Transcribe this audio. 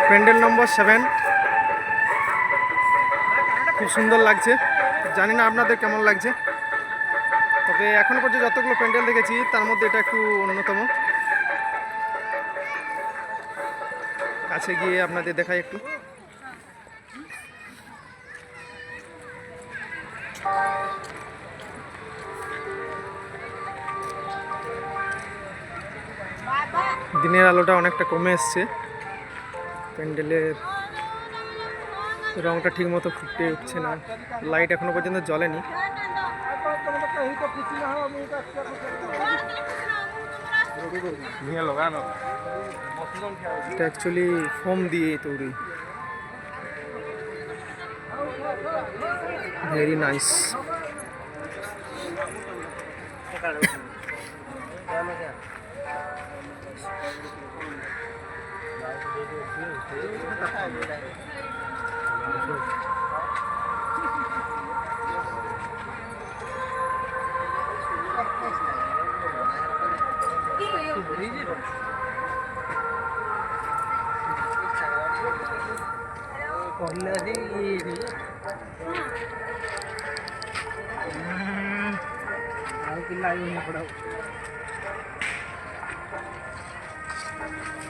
প্যান্ডেল নম্বর 7 খুব সুন্দর লাগছে। জানি না আপনাদের কেমন লাগছে, তবে এখনো পর্যন্ত যতগুলো প্যান্ডেল দেখেছি তার মধ্যে এটা একটু অন্যতম। কাছে গিয়ে আপনাদের দেখাই একটু। দিনের আলোটা অনেকটা কমে এসছে, প্যান্ডেলের রংটা ঠিক মতো ফুটে উঠছে না, লাইট এখনো পর্যন্ত জ্বলেনি। এটা অ্যাকচুয়ালি ফোম দিয়ে তৈরি, ভেরি নাইস।